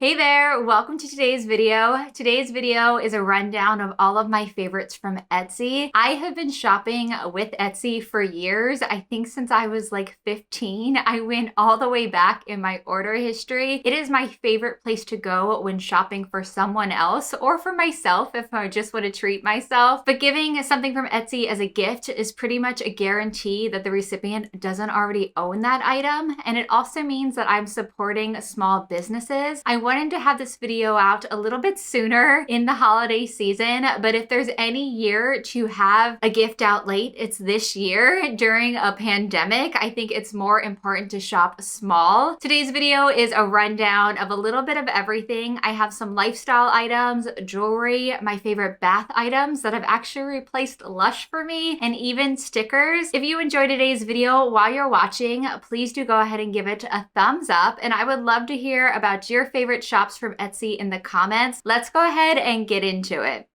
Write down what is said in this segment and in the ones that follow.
Hey there, welcome to today's video. Today's video is a rundown of all of my favorites from Etsy. I have been shopping with Etsy for years. I think since I was like 15. I went all the way back in my order history. It is my favorite place to go when shopping for someone else or for myself if I just want to treat myself. But giving something from Etsy as a gift is pretty much a guarantee that the recipient doesn't already own that item. And it also means that I'm supporting small businesses. I wanted to have this video out a little bit sooner in the holiday season, but if there's any year to have a gift out late, it's this year during a pandemic. I think it's more important to shop small. Today's video is a rundown of a little bit of everything. I have some lifestyle items, jewelry, my favorite bath items that have actually replaced Lush for me, and even stickers. If you enjoyed today's video while you're watching, please do go ahead and give it a thumbs up, and I would love to hear about your favorite shops from Etsy in the comments. Let's go ahead and get into it.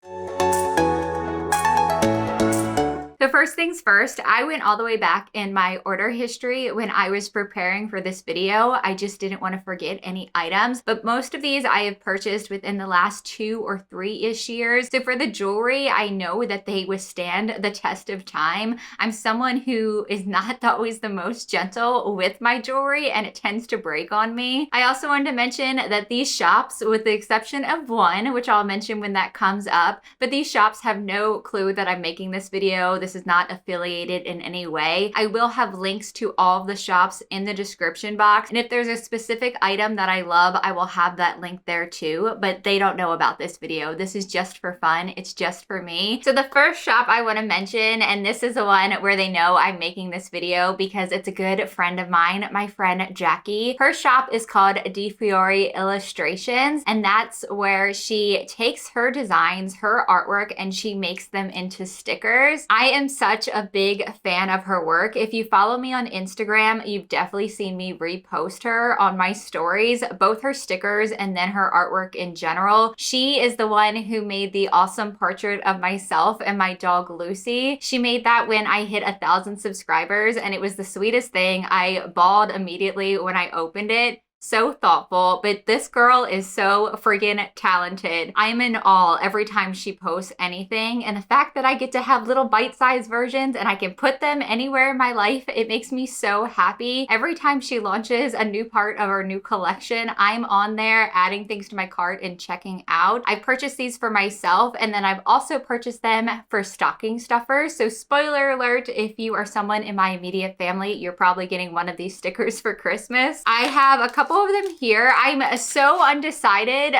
So first things first, I went all the way back in my order history when I was preparing for this video. I just didn't want to forget any items, but most of these I have purchased within the last 2 or 3-ish years. So for the jewelry, I know that they withstand the test of time. I'm someone who is not always the most gentle with my jewelry and it tends to break on me. I also wanted to mention that these shops, with the exception of one, which I'll mention when that comes up, but these shops have no clue that I'm making this video. This is not affiliated in any way. I will have links to all of the shops in the description box. And if there's a specific item that I love, I will have that link there too, but they don't know about this video. This is just for fun. It's just for me. So the first shop I want to mention, and this is the one where they know I'm making this video because it's a good friend of mine, my friend Jackie. Her shop is called DeFioreIllustrations, and that's where she takes her designs, her artwork, and she makes them into stickers. I am such a big fan of her work. If you follow me on Instagram, you've definitely seen me repost her on my stories, both her stickers and then her artwork in general. She is the one who made the awesome portrait of myself and my dog Lucy. She made that when I hit 1,000 subscribers, and it was the sweetest thing. I bawled immediately when I opened it. So thoughtful, but this girl is so friggin' talented. I'm in awe every time she posts anything, and the fact that I get to have little bite-sized versions and I can put them anywhere in my life, it makes me so happy. Every time she launches a new part of her new collection, I'm on there adding things to my cart and checking out. I've purchased these for myself, and then I've also purchased them for stocking stuffers. So spoiler alert, if you are someone in my immediate family, you're probably getting one of these stickers for Christmas. I have a couple of them here. I'm so undecided.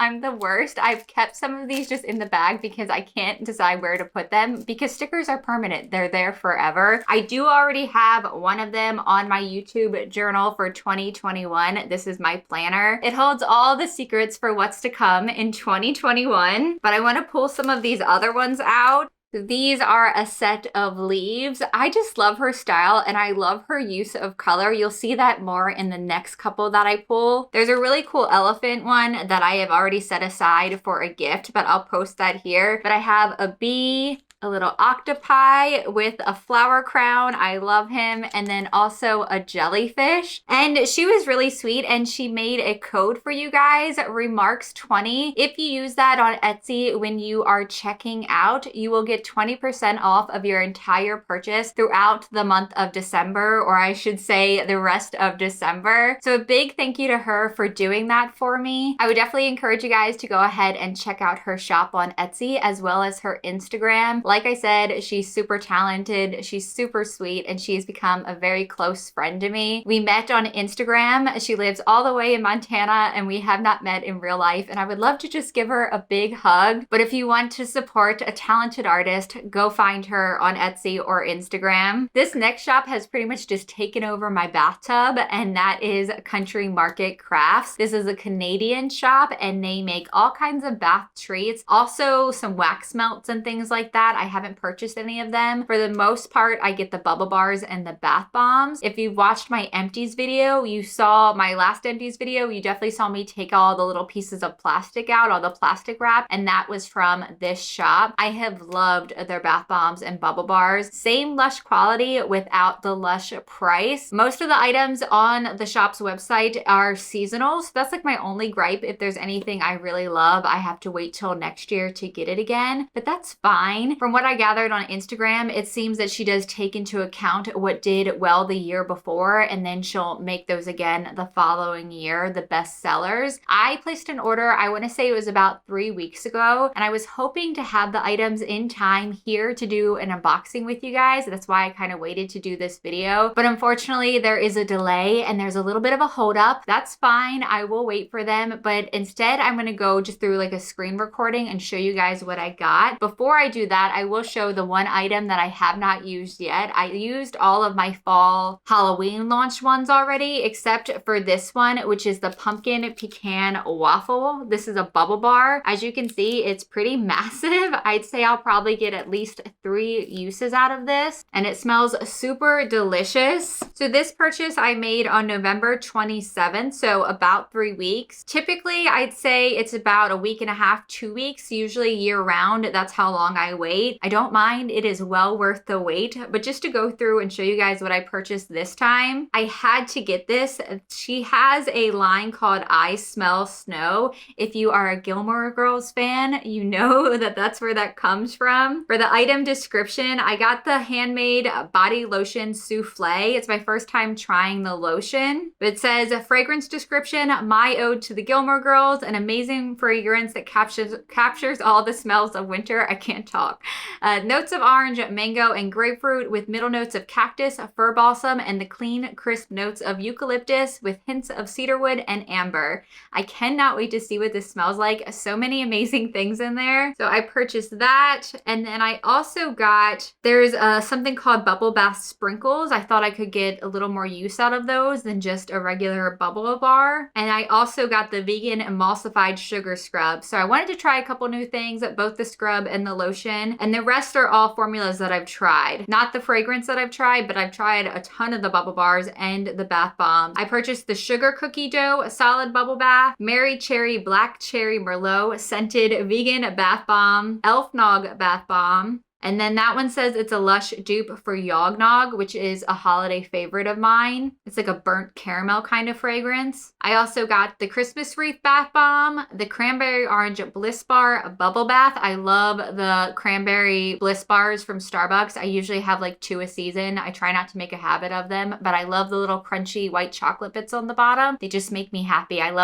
I'm the worst. I've kept some of these just in the bag because I can't decide where to put them because stickers are permanent. They're there forever. I do already have one of them on my YouTube journal for 2021. This is my planner. It holds all the secrets for what's to come in 2021, but I want to pull some of these other ones out. These are a set of leaves. I just love her style and I love her use of color. You'll see that more in the next couple that I pull. There's a really cool elephant one that I have already set aside for a gift, but I'll post that here. But I have a bee, a little octopi with a flower crown. I love him. And then also a jellyfish. And she was really sweet and she made a code for you guys, Remarks20. If you use that on Etsy when you are checking out, you will get 20% off of your entire purchase throughout the month of December, or I should say the rest of December. So a big thank you to her for doing that for me. I would definitely encourage you guys to go ahead and check out her shop on Etsy as well as her Instagram. Like I said, she's super talented, she's super sweet, and she's become a very close friend to me. We met on Instagram. She lives all the way in Montana and we have not met in real life, and I would love to just give her a big hug. But if you want to support a talented artist, go find her on Etsy or Instagram. This next shop has pretty much just taken over my bathtub, and that is CountryMarketCrafts. This is a Canadian shop and they make all kinds of bath treats, also some wax melts and things like that. I haven't purchased any of them. For the most part, I get the bubble bars and the bath bombs. If you've watched my empties video, you saw my last empties video, you definitely saw me take all the little pieces of plastic out, all the plastic wrap, and that was from this shop. I have loved their bath bombs and bubble bars. Same Lush quality without the Lush price. Most of the items on the shop's website are seasonal, so that's like my only gripe. If there's anything I really love, I have to wait till next year to get it again, but that's fine. From what I gathered on Instagram, it seems that she does take into account what did well the year before, and then she'll make those again the following year, the best sellers. I placed an order, I want to say it was about 3 weeks ago, and I was hoping to have the items in time here to do an unboxing with you guys. That's why I kind of waited to do this video, but unfortunately there is a delay and there's a little bit of a hold up. That's fine, I will wait for them, but instead I'm going to go just through like a screen recording and show you guys what I got. Before I do that, I will show the one item that I have not used yet. I used all of my fall Halloween launch ones already, except for this one, which is the pumpkin pecan waffle. This is a bubble bar. As you can see, it's pretty massive. I'd say I'll probably get at least 3 uses out of this, and it smells super delicious. So this purchase I made on November 27th, so about 3 weeks. Typically, I'd say it's about a week and a half, 2 weeks, usually year round. That's how long I wait. I don't mind. It is well worth the wait, but just to go through and show you guys what I purchased this time, I had to get this. She has a line called I Smell Snow. If you are a Gilmore Girls fan, you know that that's where that comes from. For the item description, I got the handmade body lotion souffle. It's my first time trying the lotion. It says a fragrance description, my ode to the Gilmore Girls, an amazing fragrance that captures all the smells of winter. I can't talk. Notes of orange, mango, and grapefruit with middle notes of cactus, fir balsam, and the clean, crisp notes of eucalyptus with hints of cedarwood and amber. I cannot wait to see what this smells like. So many amazing things in there. So I purchased that, and then I also got, there's something called bubble bath sprinkles. I thought I could get a little more use out of those than just a regular bubble bar. And I also got the vegan emulsified sugar scrub. So I wanted to try a couple new things, both the scrub and the lotion, and the rest are all formulas that I've tried. Not the fragrance that I've tried, but I've tried a ton of the bubble bars and the bath bombs. I purchased the sugar cookie dough solid bubble bath, Mary Cherry Black Cherry Merlot scented vegan bath bomb, E.l.f. Nog bath bomb. And then that one says it's a Lush dupe for Yognog, which is a holiday favorite of mine. It's like a burnt caramel kind of fragrance. I also got the Christmas wreath bath bomb, the cranberry orange bliss bar bubble bath. I love the cranberry bliss bars from Starbucks. I usually have like 2 a season. I try not to make a habit of them, but I love the little crunchy white chocolate bits on the bottom. They just make me happy. I'm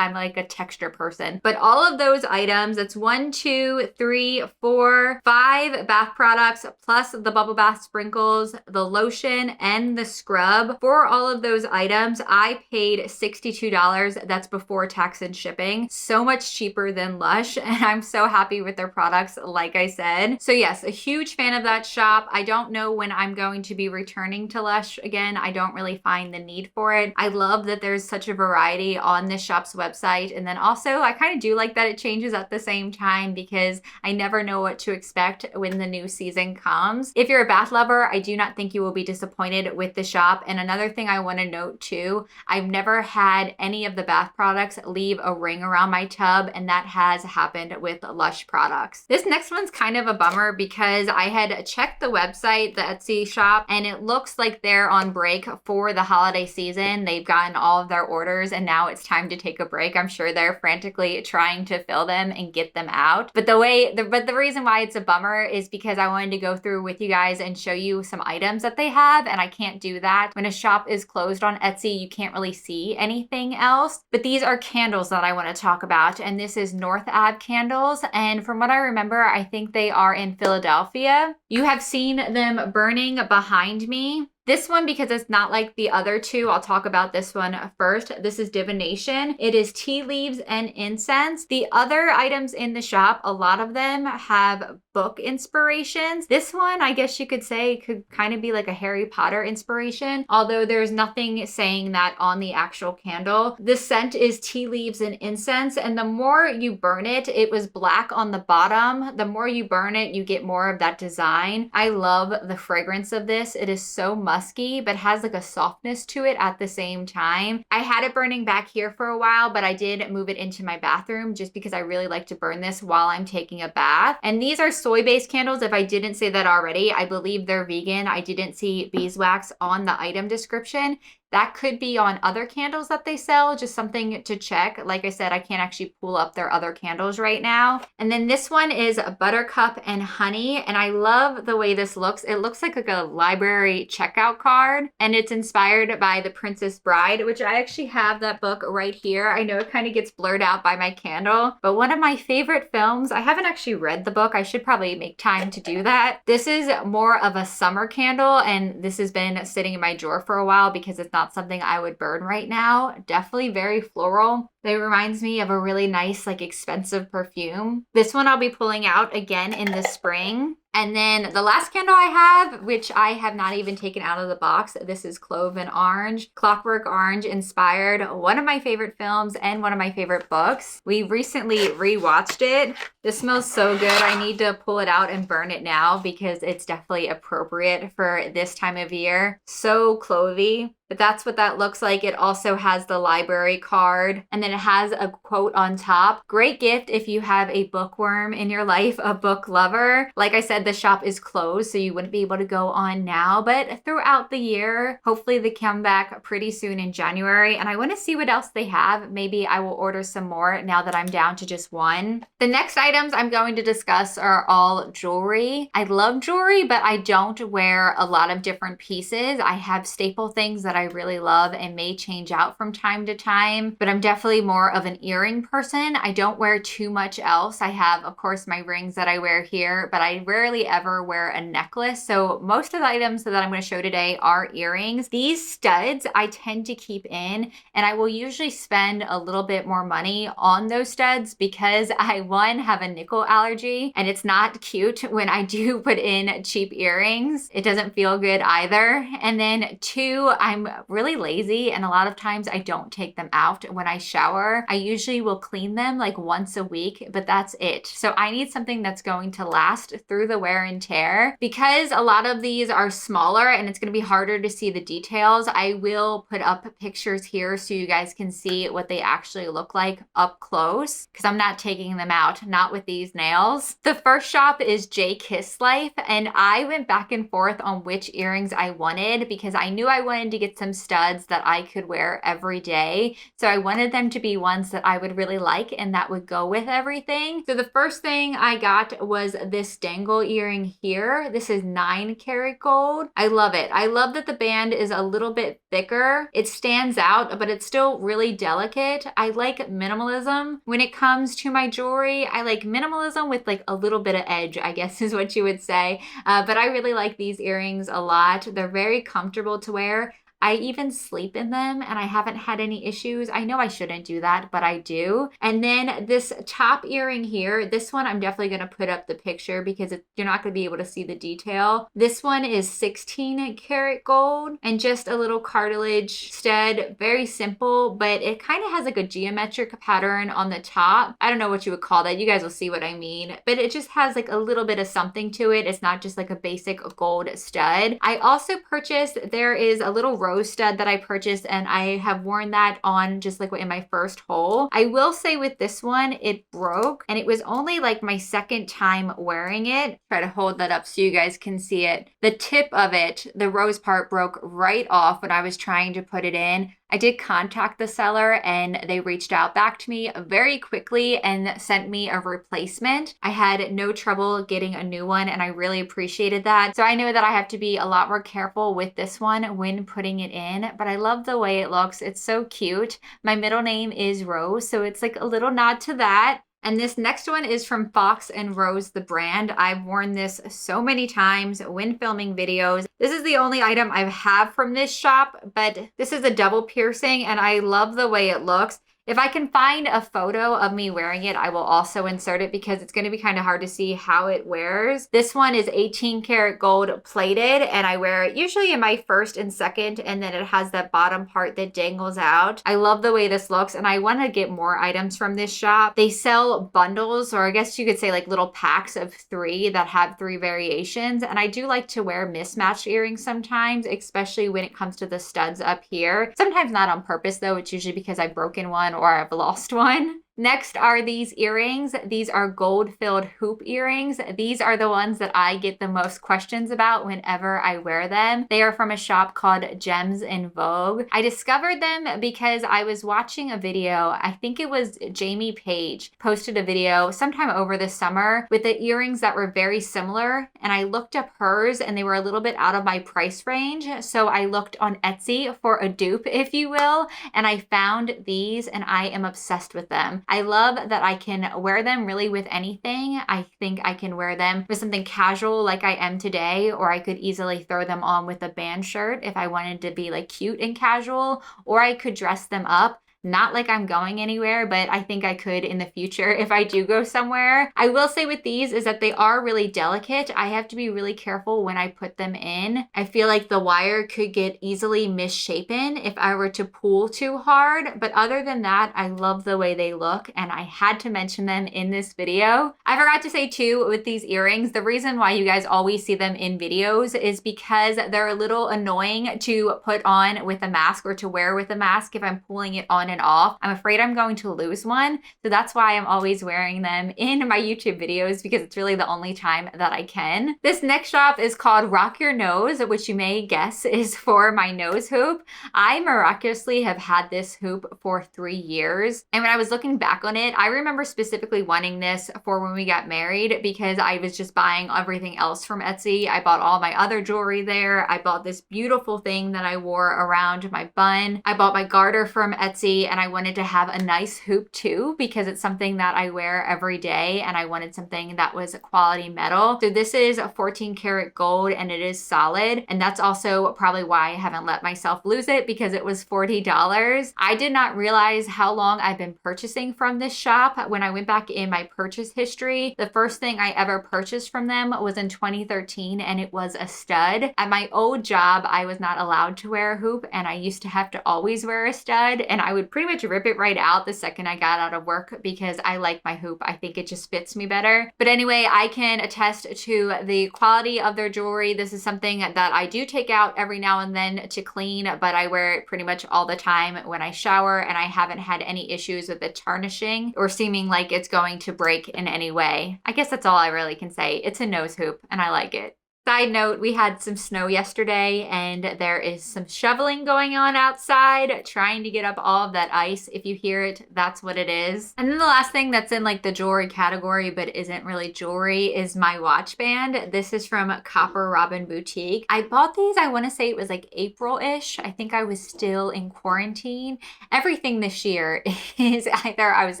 like a texture person. But all of those items, it's 1, 2, 3, 4, 5 bath products plus the bubble bath sprinkles, the lotion, and the scrub. For all of those items, I paid $62. That's before tax and shipping. So much cheaper than Lush, and I'm so happy with their products, like I said. So yes, a huge fan of that shop. I don't know when I'm going to be returning to Lush again. I don't really find the need for it. I love that there's such a variety on this shop's website, and then also I kind of do like that it changes at the same time because I never know what to expect when the new season comes. If you're a bath lover, I do not think you will be disappointed with the shop. And another thing I want to note too, I've never had any of the bath products leave a ring around my tub, and that has happened with Lush products. This next one's kind of a bummer because I had checked the website, the Etsy shop, and it looks like they're on break for the holiday season. They've gotten all of their orders and now it's time to take a break. I'm sure they're frantically trying to fill them and get them out. But the reason why it's a bummer is because I wanted to go through with you guys and show you some items that they have, and I can't do that. When a shop is closed on Etsy, you can't really see anything else. But these are candles that I want to talk about, and this is NorthAveCandles, and from what I remember, I think they are in Philadelphia. You have seen them burning behind me. This one, because it's not like the other two, I'll talk about this one first. This is Divination. It is tea leaves and incense. The other items in the shop, a lot of them have book inspirations. This one, I guess you could say, could kind of be like a Harry Potter inspiration, although there's nothing saying that on the actual candle. The scent is tea leaves and incense, and the more you burn it, it was black on the bottom. The more you burn it, you get more of that design. I love the fragrance of this. It is so musky, but has like a softness to it at the same time. I had it burning back here for a while, but I did move it into my bathroom just because I really like to burn this while I'm taking a bath. And these are soy-based candles. If I didn't say that already, I believe they're vegan. I didn't see beeswax on the item description. That could be on other candles that they sell, just something to check. Like I said, I can't actually pull up their other candles right now. And then this one is Buttercup and Honey, and I love the way this looks. It looks like a library checkout card, and it's inspired by The Princess Bride, which I actually have that book right here. I know it kind of gets blurred out by my candle, but one of my favorite films, I haven't actually read the book. I should probably make time to do that. This is more of a summer candle, and this has been sitting in my drawer for a while because it's not something I would burn right now. Definitely very floral. It reminds me of a really nice, like expensive perfume. This one I'll be pulling out again in the spring. And then the last candle I have, which I have not even taken out of the box, this is Clove and Orange. Clockwork Orange inspired one of my favorite films and one of my favorite books. We recently rewatched it. This smells so good. I need to pull it out and burn it now because it's definitely appropriate for this time of year. So clovey. But that's what that looks like. It also has the library card, and then it has a quote on top. Great gift if you have a bookworm in your life, a book lover. Like I said, the shop is closed, so you wouldn't be able to go on now, but throughout the year, hopefully they come back pretty soon in January, and I want to see what else they have. Maybe I will order some more now that I'm down to just one. The next items I'm going to discuss are all jewelry. I love jewelry, but I don't wear a lot of different pieces. I have staple things that I really love and may change out from time to time, but I'm definitely more of an earring person. I don't wear too much else. I have, of course, my rings that I wear here, but I rarely ever wear a necklace. So most of the items that I'm going to show today are earrings. These studs I tend to keep in, and I will usually spend a little bit more money on those studs because I, one, have a nickel allergy, and it's not cute when I do put in cheap earrings. It doesn't feel good either. And then two, I'm really lazy, and a lot of times I don't take them out when I shower. I usually will clean them like once a week, but that's it. So I need something that's going to last through the wear and tear. Because a lot of these are smaller and it's going to be harder to see the details, I will put up pictures here so you guys can see what they actually look like up close, because I'm not taking them out, not with these nails. The first shop is JKISSLIFE, and I went back and forth on which earrings I wanted because I knew I wanted to get some studs that I could wear every day. So I wanted them to be ones that I would really like and that would go with everything. So the first thing I got was this dangle earring here. This is 9 karat gold. I love it. I love that the band is a little bit thicker. It stands out, but it's still really delicate. I like minimalism. When it comes to my jewelry, I like minimalism with like a little bit of edge, I guess is what you would say. But I really like these earrings a lot. They're very comfortable to wear. I even sleep in them and I haven't had any issues. I know I shouldn't do that, but I do. And then this top earring here, this one I'm definitely going to put up the picture because you're not going to be able to see the detail. This one is 16 karat gold and just a little cartilage stud. Very simple, but it kind of has like a geometric pattern on the top. I don't know what you would call that. You guys will see what I mean, but it just has like a little bit of something to it. It's not just like a basic gold stud. I also purchased, there is a little rose stud that I purchased, and I have worn that on just like in my first hole. I will say with this one, it broke, and it was only like my second time wearing it. Try to hold that up so you guys can see it. The tip of it, the rose part, broke right off when I was trying to put it in. I did contact the seller and they reached out back to me very quickly and sent me a replacement. I had no trouble getting a new one and I really appreciated that. So I know that I have to be a lot more careful with this one when putting it in, but I love the way it looks. It's so cute. My middle name is Rose, so it's like a little nod to that. And this next one is from Foxandrosethebrand. I've worn this so many times when filming videos. This is the only item I have from this shop, but this is a double piercing and I love the way it looks. If I can find a photo of me wearing it, I will also insert it because it's going to be kind of hard to see how it wears. This one is 18 karat gold plated, and I wear it usually in my first and second, and then it has that bottom part that dangles out. I love the way this looks, and I want to get more items from this shop. They sell bundles, or I guess you could say like little packs of 3 that have 3 variations, and I do like to wear mismatched earrings sometimes, especially when it comes to the studs up here. Sometimes not on purpose though, it's usually because I've broken one or I've lost one. Next are these earrings. These are gold-filled hoop earrings. These are the ones that I get the most questions about whenever I wear them. They are from a shop called Gemsinvogue. I discovered them because I was watching a video. I think it was Jamie Page posted a video sometime over the summer with the earrings that were very similar, and I looked up hers and they were a little bit out of my price range. So I looked on Etsy for a dupe, if you will, and I found these and I am obsessed with them. I love that I can wear them really with anything. I think I can wear them with something casual like I am today, or I could easily throw them on with a band shirt if I wanted to be like cute and casual, or I could dress them up. Not like I'm going anywhere, but I think I could in the future if I do go somewhere. I will say with these is that they are really delicate. I have to be really careful when I put them in. I feel like the wire could get easily misshapen if I were to pull too hard, but other than that, I love the way they look, and I had to mention them in this video. I forgot to say too, with these earrings, the reason why you guys always see them in videos is because they're a little annoying to put on with a mask or to wear with a mask if I'm pulling it on and off. I'm afraid I'm going to lose one. So that's why I'm always wearing them in my YouTube videos, because it's really the only time that I can. This next shop is called RockYourNose, which you may guess is for my nose hoop. I miraculously have had this hoop for 3 years. And when I was looking back on it, I remember specifically wanting this for when we got married because I was just buying everything else from Etsy. I bought all my other jewelry there. I bought this beautiful thing that I wore around my bun. I bought my garter from Etsy, and I wanted to have a nice hoop too because it's something that I wear every day, and I wanted something that was quality metal. So this is a 14 karat gold, and it is solid, and that's also probably why I haven't let myself lose it, because it was $40. I did not realize how long I've been purchasing from this shop. When I went back in my purchase history, the first thing I ever purchased from them was in 2013, and it was a stud. At my old job, I was not allowed to wear a hoop, and I used to have to always wear a stud, and I would pretty much rip it right out the second I got out of work because I like my hoop. I think it just fits me better. But anyway, I can attest to the quality of their jewelry. This is something that I do take out every now and then to clean, but I wear it pretty much all the time when I shower, and I haven't had any issues with it tarnishing or seeming like it's going to break in any way. I guess that's all I really can say. It's a nose hoop, and I like it. Side note, we had some snow yesterday, and there is some shoveling going on outside, trying to get up all of that ice. If you hear it, that's what it is. And then the last thing that's in like the jewelry category but isn't really jewelry is my watch band. This is from CopperRobinBoutique. I bought these, I want to say it was like April-ish. I think I was still in quarantine. Everything this year is either I was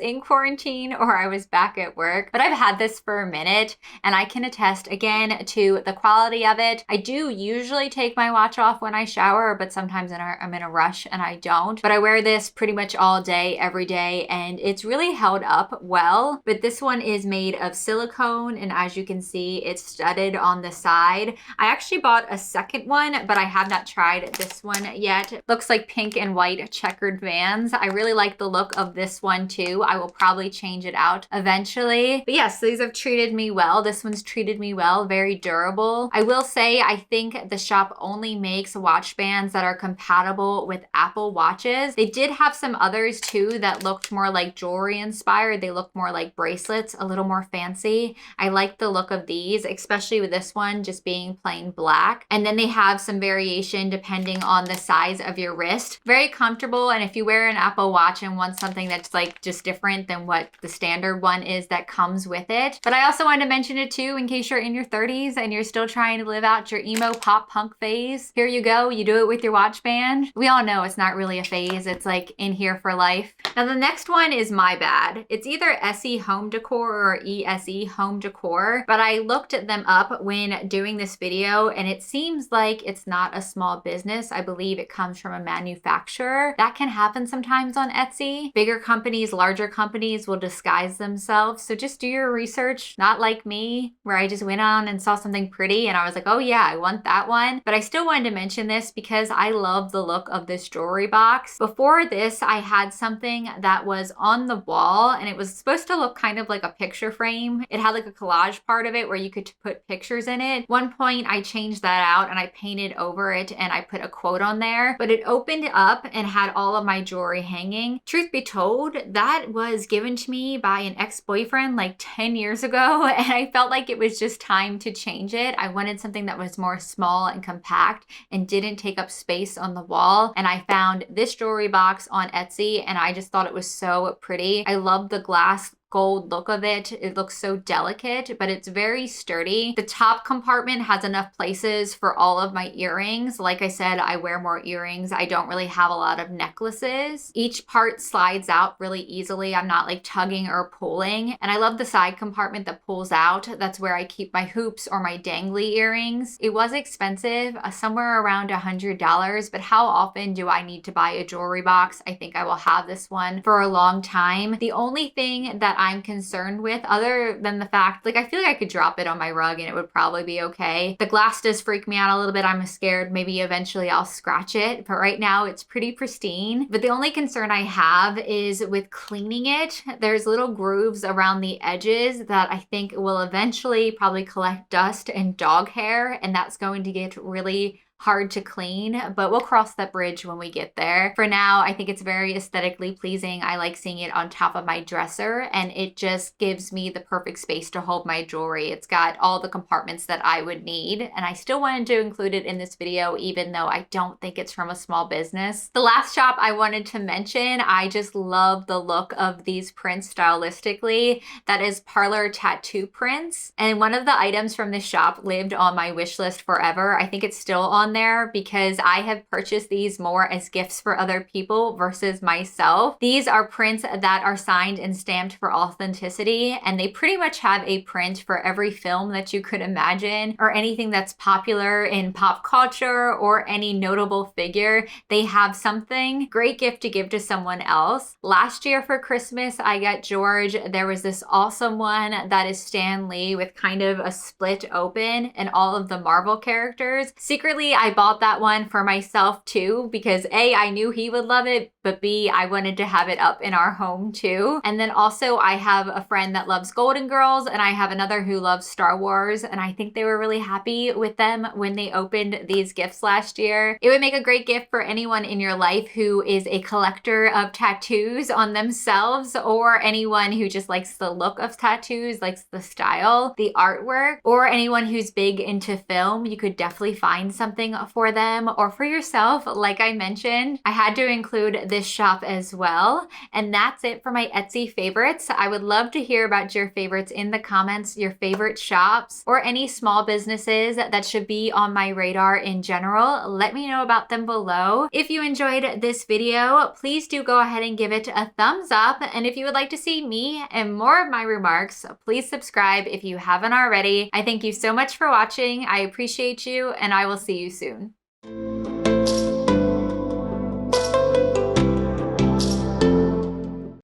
in quarantine or I was back at work, but I've had this for a minute, and I can attest again to the quality of it. I do usually take my watch off when I shower, but sometimes I'm in a rush and I don't. But I wear this pretty much all day, every day, and it's really held up well. But this one is made of silicone, and as you can see, it's studded on the side. I actually bought a second one, but I have not tried this one yet. It looks like pink and white checkered bands. I really like the look of this one too. I will probably change it out eventually. But yes, these have treated me well. This one's treated me well, very durable. I will say I think the shop only makes watch bands that are compatible with Apple watches. They did have some others too that looked more like jewelry inspired. They looked more like bracelets, a little more fancy. I like the look of these, especially with this one just being plain black. And then they have some variation depending on the size of your wrist. Very comfortable, and if you wear an Apple watch and want something that's like just different than what the standard one is that comes with it. But I also wanted to mention it too in case you're in your 30s and you're still trying to live out your emo pop punk phase, here you go. You do it with your watch band. We all know it's not really a phase. It's like in here for life. Now the next one is my bad. It's either SE Home Decor or ESE Home Decor, but I looked at them up when doing this video and it seems like it's not a small business. I believe it comes from a manufacturer. That can happen sometimes on Etsy. Bigger companies, larger companies will disguise themselves. So just do your research, not like me, where I just went on and saw something pretty and I was like, oh yeah, I want that one. But I still wanted to mention this because I love the look of this jewelry box. Before this, I had something that was on the wall and it was supposed to look kind of like a picture frame. It had like a collage part of it where you could put pictures in it. One point I changed that out and I painted over it and I put a quote on there, but it opened up and had all of my jewelry hanging. Truth be told, that was given to me by an ex-boyfriend like 10 years ago and I felt like it was just time to change it. I wanted something that was more small and compact and didn't take up space on the wall, and I found this jewelry box on Etsy and I just thought it was so pretty. I love the glass gold look of it. It looks so delicate, but it's very sturdy. The top compartment has enough places for all of my earrings. Like I said, I wear more earrings. I don't really have a lot of necklaces. Each part slides out really easily. I'm not like tugging or pulling. And I love the side compartment that pulls out. That's where I keep my hoops or my dangly earrings. It was expensive, somewhere around $100, but how often do I need to buy a jewelry box? I think I will have this one for a long time. The only thing that I'm concerned with, other than the fact, like I feel like I could drop it on my rug and it would probably be okay. The glass does freak me out a little bit. I'm scared maybe eventually I'll scratch it, but right now it's pretty pristine. But the only concern I have is with cleaning it. There's little grooves around the edges that I think will eventually probably collect dust and dog hair, and that's going to get really hard to clean, but we'll cross that bridge when we get there. For now, I think it's very aesthetically pleasing. I like seeing it on top of my dresser and it just gives me the perfect space to hold my jewelry. It's got all the compartments that I would need, and I still wanted to include it in this video even though I don't think it's from a small business. The last shop I wanted to mention, I just love the look of these prints stylistically. That is ParlorTattooPrints, and one of the items from this shop lived on my wish list forever. I think it's still on there because I have purchased these more as gifts for other people versus myself. These are prints that are signed and stamped for authenticity, and they pretty much have a print for every film that you could imagine or anything that's popular in pop culture or any notable figure. They have something. Great gift to give to someone else. Last year for Christmas, I got George. There was this awesome one that is Stan Lee with kind of a split open and all of the Marvel characters. Secretly, I bought that one for myself too because A, I knew he would love it, but B, I wanted to have it up in our home too. And then also I have a friend that loves Golden Girls and I have another who loves Star Wars, and I think they were really happy with them when they opened these gifts last year. It would make a great gift for anyone in your life who is a collector of tattoos on themselves, or anyone who just likes the look of tattoos, likes the style, the artwork, or anyone who's big into film. You could definitely find something for them or for yourself. Like I mentioned, I had to include this shop as well. And that's it for my Etsy favorites. I would love to hear about your favorites in the comments, your favorite shops, or any small businesses that should be on my radar in general. Let me know about them below. If you enjoyed this video, please do go ahead and give it a thumbs up. And if you would like to see me and more of my remarks, please subscribe if you haven't already. I thank you so much for watching. I appreciate you, and I will see you soon.